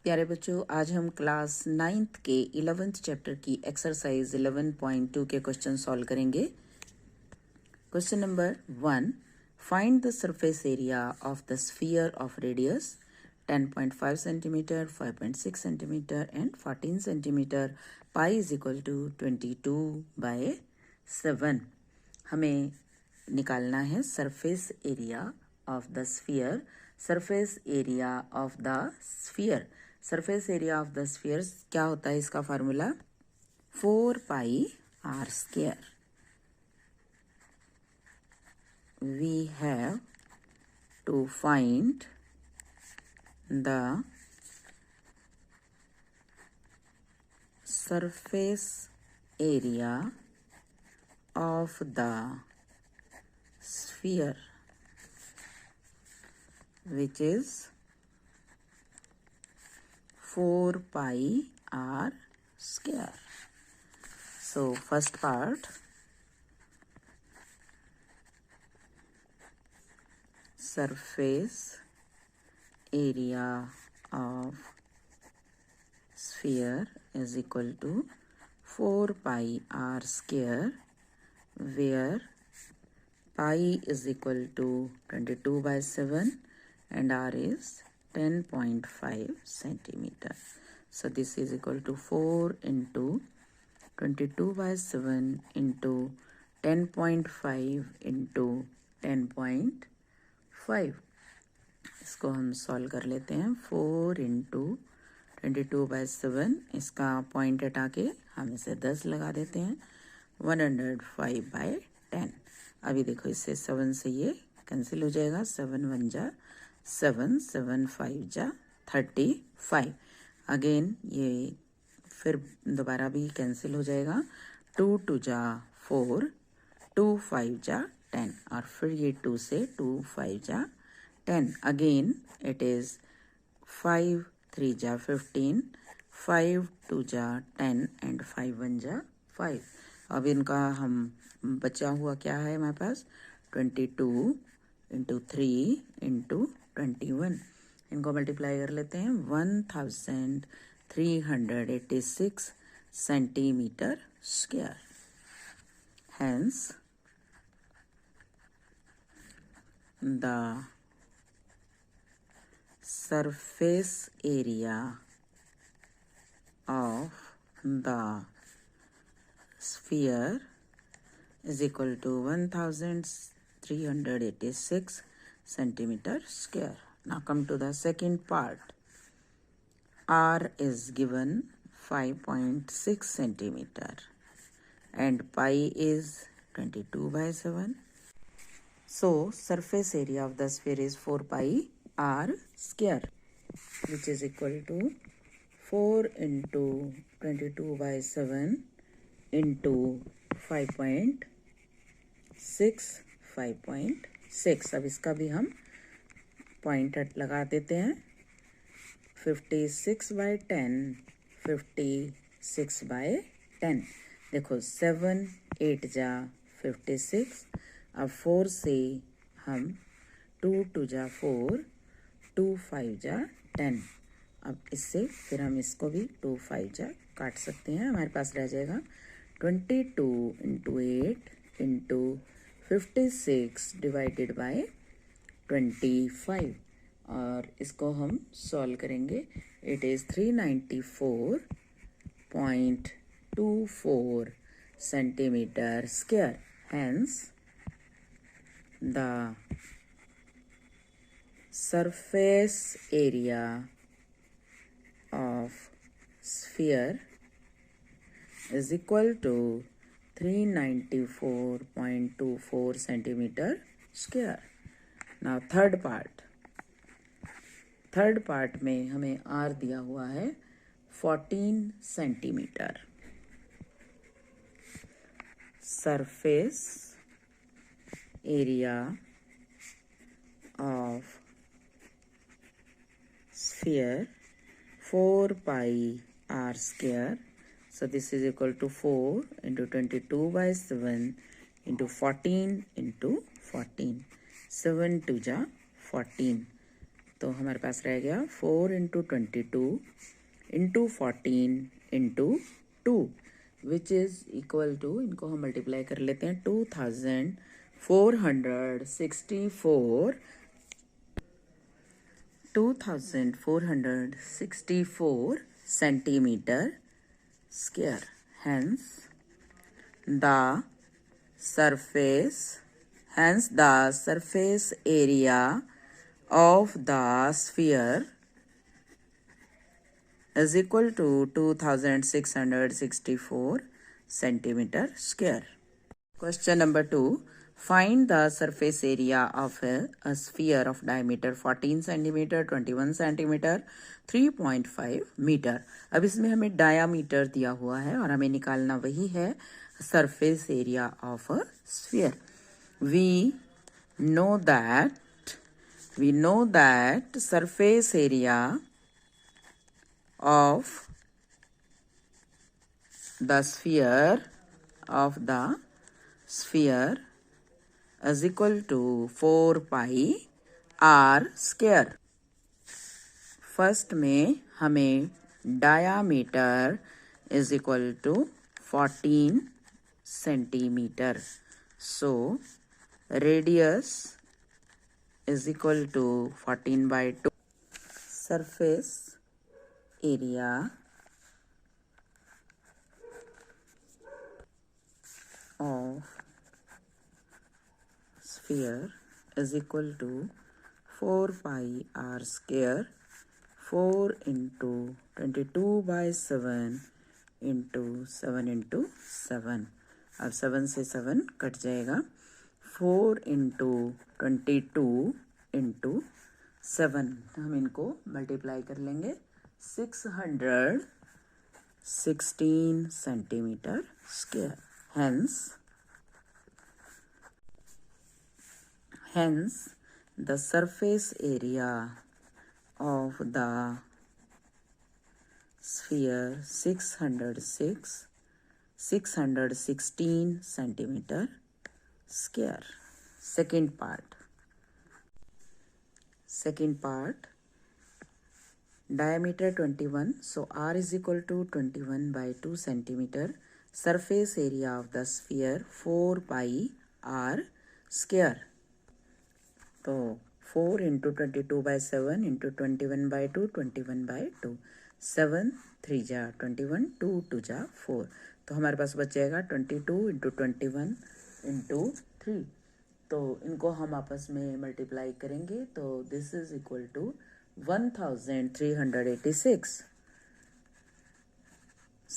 प्यारे बच्चों, आज हम क्लास 9th के 11th चैप्टर की एक्सरसाइज 11.2 के क्वेश्चन सॉल्व करेंगे। Question number 1, find the surface area of the sphere of radius 10.5 centimetre, 5.6 centimetre and 14 centimetre, pi is equal to 22/7। हमें निकालना है surface area of the sphere. Surface area of the sphere, surface area of the sphere क्या होता है? इसका formula 4πr²। We have to find the surface area of the sphere, which is 4πr². So first part, surface area of sphere is equal to 4πr², where pi is equal to 22/7 and r is 10.5 centimeter. So this is equal to 4 into 22/7 into 10.5 into 10.5. इसको हम solve कर लेते हैं। 4 into 22/7, इसका point हटा के हम इसे 10 लगा देते हैं। 105/10। अभी देखो, इससे 7 से ये कैंसिल हो जाएगा। 7 1 जा 7, 7 5 जा 35। अगेन ये फिर दोबारा भी कैंसिल हो जाएगा। 2 2 जा 4, 2 5 जा 10, और फिर ये 2 से 2 5 जा 10। अगेन इट इज़ 5 3 जा 15, 5 2 जा 10 एंड 5 1 जा 5। अब इनका हम बचा हुआ क्या है हमारे पास? 22 इंटू 3 इंटू 21। इनको मल्टीप्लाई कर लेते हैं। 1386 centimetre square. Hence the surface area of the sphere is equal to 1386 centimeter square. Now come to the second part. R is given 5.6 centimeter and pi is 22/7. So surface area of the sphere is 4πr², which is equal to 4 into 22/7 into 5.6, 5.6। अब इसका भी हम point लगा देते हैं। 56/10, 56/10। देखो 7 8 जा 56। अब 4 से हम 2 2 जा 4, 2 5 जा 10। अब इससे फिर हम इसको भी 2 5 जा काट सकते हैं। हमारे पास रह जाएगा 22 इंटू 8 इंटू 56 डिवाइडेड बाय 25, और इसको हम सॉल्व करेंगे। It is 394.24 centimetre square. Hence the surface area of sphere is equal to 394.24 centimeter square. Now third part में हमें R दिया हुआ है 14 centimetre. Surface area of sphere 4πr². So this is equal to 4 into 22/7 into 14 into 14. 7 2 जा 14, तो हमारे पास रह गया 4 into 22 into 14 into 2 which is equal to, इनको हम मल्टीप्लाई कर लेते हैं, 2464 centimeter square. Hence the surface area of the sphere is equal to 2664 centimeter square. Question number 2. Find the surface area of a sphere of diameter 14 centimeter, 21 centimeter, 3.5 meter. अब इसमें हमें diameter दिया हुआ है और हमें निकालना वही है surface area of a sphere. We know that surface area of the sphere is equal to 4 pi r square. First में हमें diameter is equal to 14 centimetre, so radius is equal to 14/2. Surface area of sphere is equal to 4 pi r square, 4 into 22/7 into 7 into 7. अब 7 से 7 cut जाएगा. 4 into 22 into 7, हम इनको multiply कर लेंगे. 616 centimetre square. Hence, the surface area of the sphere 616 centimeter square. Second part, diameter 21, so r is equal to 21/2 centimeter. Surface area of the sphere 4 pi r square. तो 4 into 22/7 into 21/2, 21/2, 7 3 जा 21, 2 2 जा 4. तो हमारे पास बचेगा 22 into 21 into 3. तो इनको हम आपस में मल्टीप्लाई करेंगे तो this is equal to 1386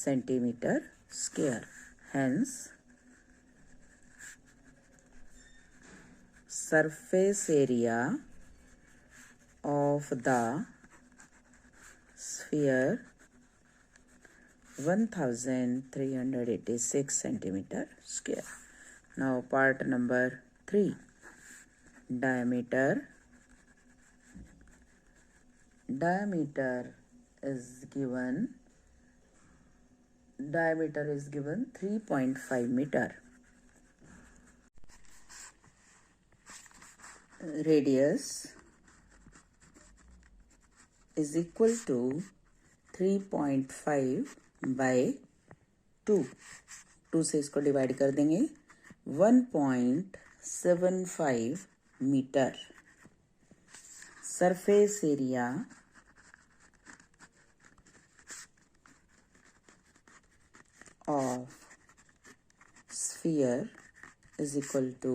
centimetre square. Hence, surface area of the sphere 1386 centimeter square. Now part number 3, diameter is given 3.5 meter. Radius is equal to 3.5/2. 2 से इसको डिवाइड कर देंगे. 1.75 metre. Surface area of sphere is equal to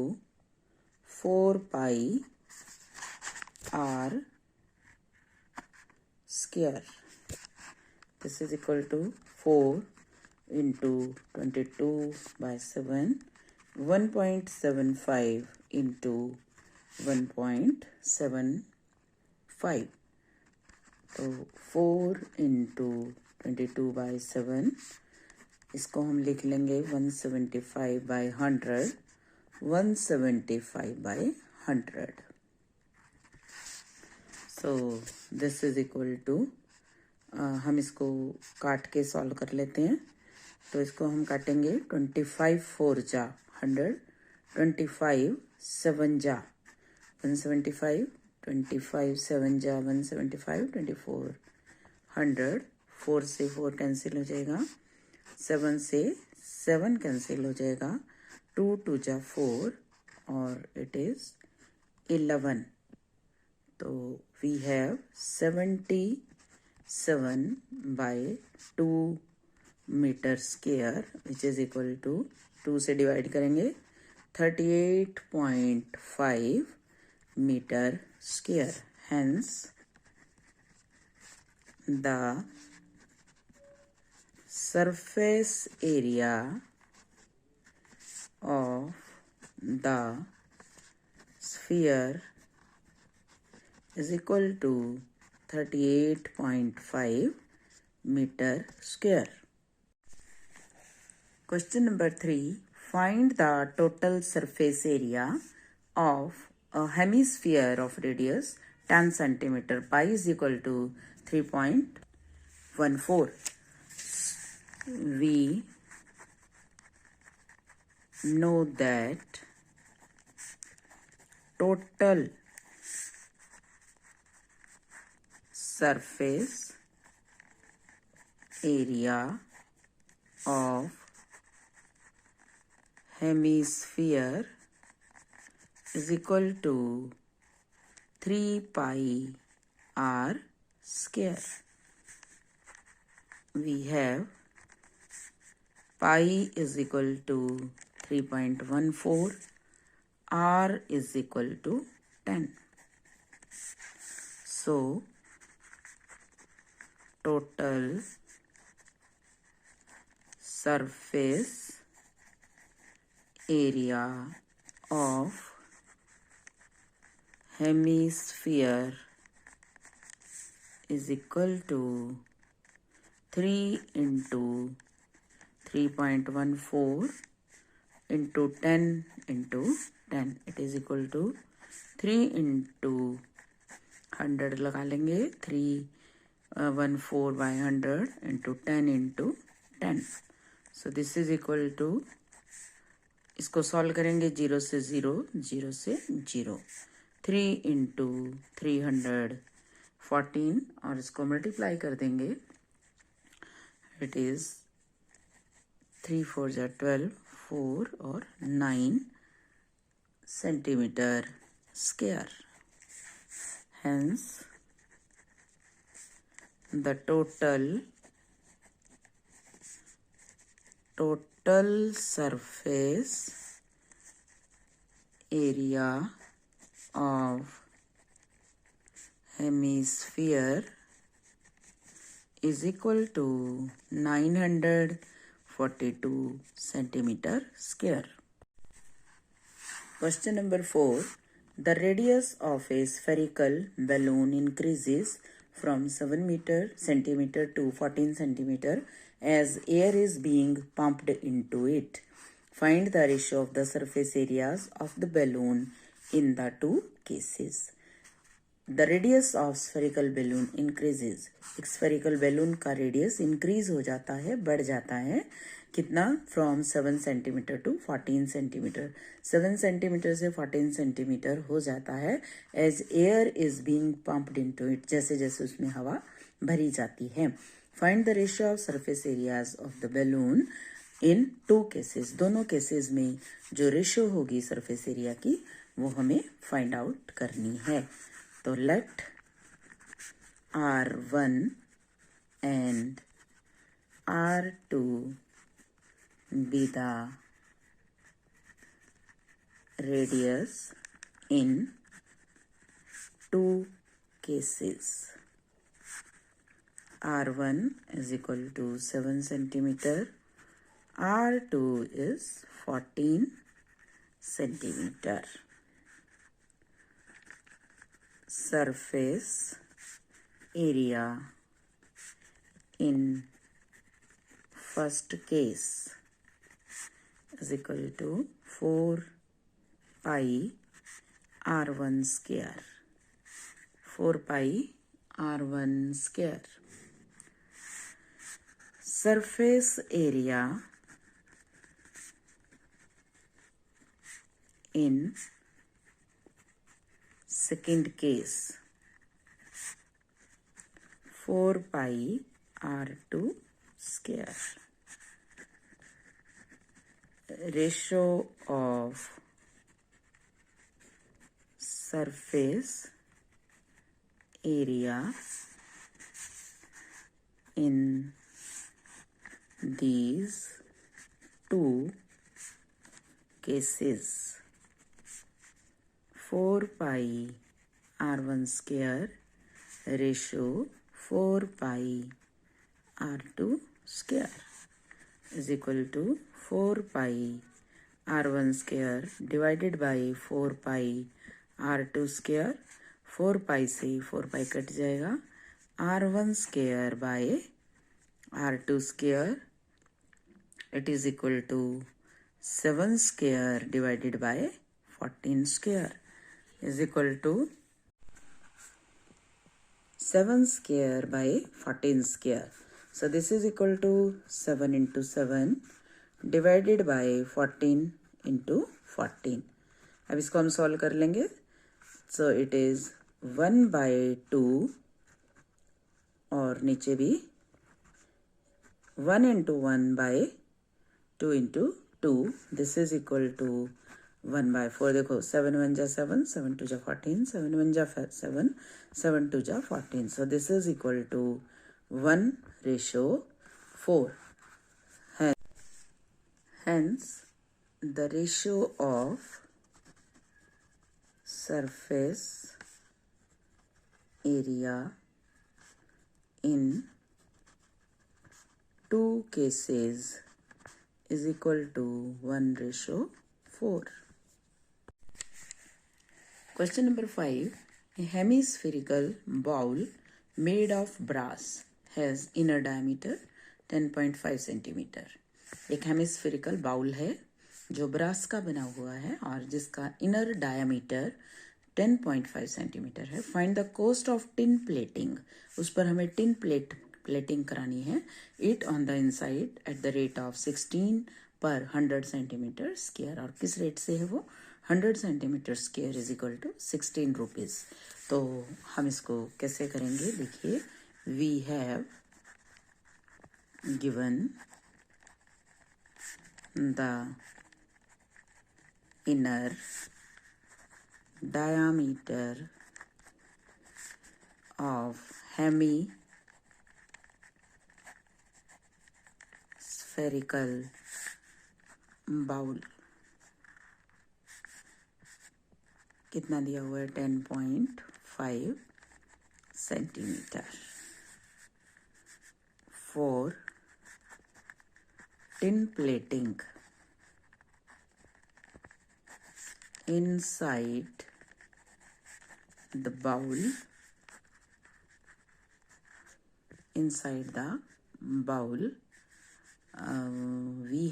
4 pi r square. This is equal to 4 into 22/7, 1.75 into 1.75. तो 4 into 22/7, इसको हम लिख लेंगे 175/100, 175/100. So this is equal to, हम इसको काट के सॉल्व कर लेते हैं. तो इसको हम काटेंगे 25 4 जा 100, 25 7 जा 175, 25 7 जा 175, 24 100, 4 से 4 कैंसिल हो जाएगा, 7 से 7 कैंसिल हो जाएगा, 2 2 जा 4 और इट इज़ 11. तो we have 77 by 2 metre square which is equal to 2 से डिवाइड करेंगे 38.5 metre square. Hence the surface area of the sphere is equal to 38.5 meter square. Question number 3. Find the total surface area of a hemisphere of radius 10 centimeter. Pi is equal to 3.14. We know that total surface area of hemisphere is equal to 3 pi r square. We have pi is equal to 3.14, r is equal to 10. So total surface area of hemisphere is equal to 3 into 3.14 into 10 into 10. It is equal to 3 into 100 लगा लेंगे 314 by 100 into 10 into 10. So this is equal to, इसको solve करेंगे 0 से 0, 0 से 0, 3 into 300 14 और इसको multiply कर देंगे. इट इज़ 3 4 जा 12, 4 और 9 centimetre square. Hence the total surface area of hemisphere is equal to 942 centimeter square. Question number 4. The radius of a spherical balloon increases from 7 centimeter to 14 centimeter as air is being pumped into it. Find the ratio of the surface areas of the balloon in the two cases. The radius of spherical balloon increases. एक spherical balloon का radius increase हो जाता है, बढ़ जाता है. कितना? From 7 centimeter to 14 centimeter. 7 centimeter से 14 centimeter हो जाता है as air is being pumped into it. जैसे जैसे उसमें हवा भरी जाती है. Find the ratio of surface areas of the balloon in two cases. दोनों cases में जो ratio होगी surface area की वो हमें find out करनी है. तो let R1 and R2 be the radius in two cases. R1 is equal to 7 centimeter, R2 is 14 centimeter. Surface area in first case is equal to 4 pi r1 square. 4 pi r1 square. Surface area in second case, 4 pi r2 square. Ratio of surface area in these two cases, 4 pi r1 square ratio 4 pi r2 square is equal to 4 pi r1 square divided by 4 pi r2 square. 4 pi से 4 pi cut जाएगा, r1 square by r2 square, it is equal to 7 square divided by 14 square is equal to 7 square by 14 square. So this is equal to 7 into 7 divided by 14 into 14. अब इसको हम solve कर लेंगे. So it is 1 by 2 और नीचे भी 1 into 1 by 2 into 2. This is equal to 1 by 4. देखो 7 1 जा 7, 7 2 जा 14, 7 1 जा 7, 7 2 जा 14. So this is equal to 1:4. Hence the ratio of surface area in two cases is equal to 1:4. Question number 5. A hemispherical bowl made of brass has inner diameter 10.5 centimeter. एक hemispherical bowl है जो brass का बना हुआ है और जिसका inner diameter 10.5 centimetre है. Find the cost of tin plating. उस पर हमें टिन प्लेटिंग करानी है. It on the inside at the rate of 16 पर 100 सेंटीमीटर स्क्वायर. और किस रेट से है वो? 100 centimetre square is equal to 16 rupees. तो हम इसको कैसे करेंगे? देखिए, we have given the inner diameter of hemispherical bowl. कितना दिया हुआ है? 10.5 centimetre. For tin plating inside the bowl, we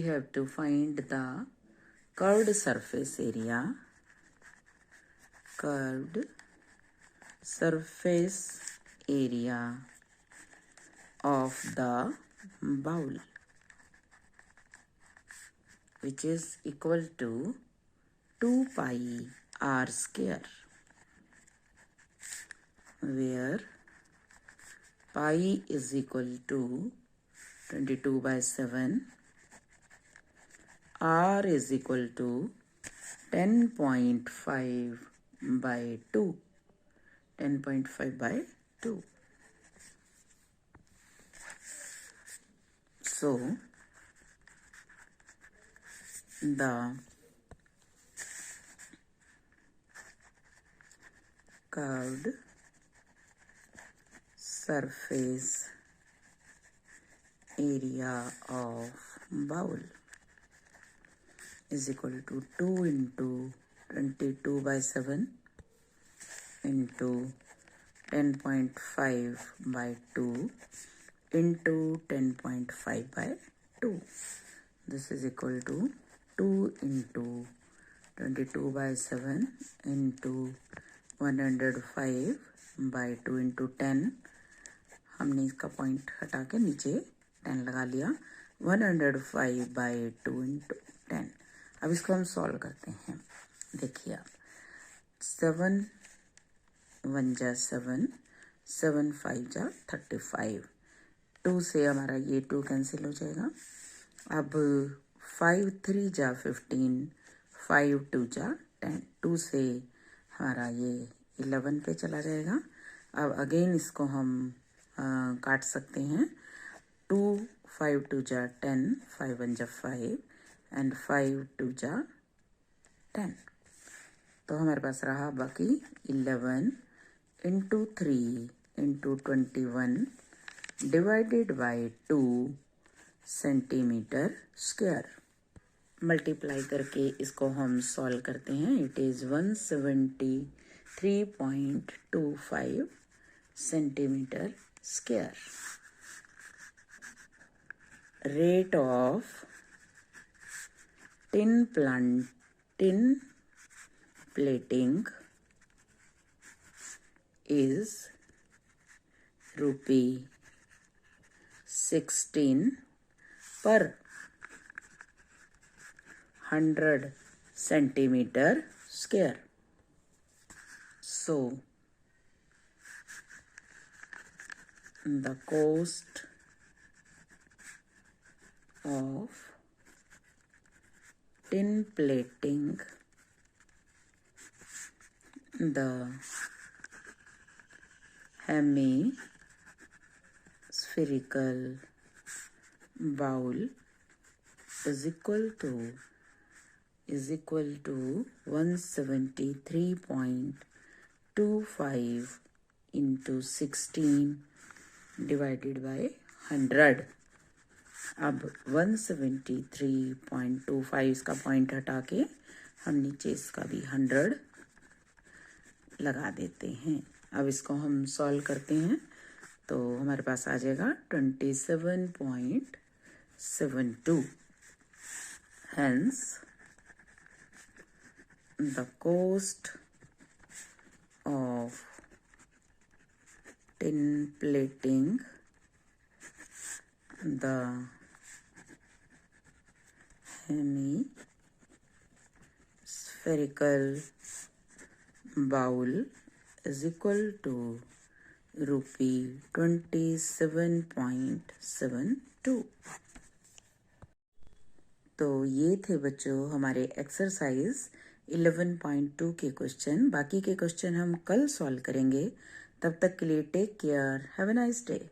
have to find the curved surface area of the bowl, which is equal to 2 pi r square, where pi is equal to 22 by 7, r is equal to 10.5 by 2. 10.5 by 2. So the curved surface area of bowl is equal to 2 into 22 by 7 into 10.5 by 2 into 10.5 by 2. This is equal to 2 into 22 by 7 into 105 by 2 into 10. हमने इसका point हटा के नीचे 10 लगा लिया। 105/2 × 10। अब इसको हम सॉल्व करते हैं। देखिए आप, 7 1 जा 7, 7 5 जा 35। 2 से हमारा ये 2 कैंसिल हो जाएगा। अब 5 3 जा 15, 5 2 जा 10। 2 से हमारा ये 11 पे चला जाएगा। अब अगेन इसको हम काट सकते हैं। 2 5 2 जा 10, 5 1 जा 5 एंड 5 2 जा 10। तो हमारे पास रहा बाकी 11 × 3 × 21 divided by 2 centimetre square. Multiply करके इसको हम सॉल्व करते हैं। It is 173.25 centimetre square. Rate of tin plating is ₹16 per 100 centimeter square. So the cost of tin plating the hemispherical bowl is equal to 173.25 × 16 divided by 100। अब 173.25 इसका point हटा के हम नीचे इसका भी 100 लगा देते हैं। अब इसको हम सॉल्व करते हैं तो हमारे पास आ जाएगा 27.72। Hence the cost of tin plating the hemispherical bowl is equal to ₹27.72। तो ये थे बच्चों हमारे एक्सरसाइज 11.2 के क्वेश्चन। बाकी के क्वेश्चन हम कल सॉल्व करेंगे। तब तक के लिए take care, have a nice day.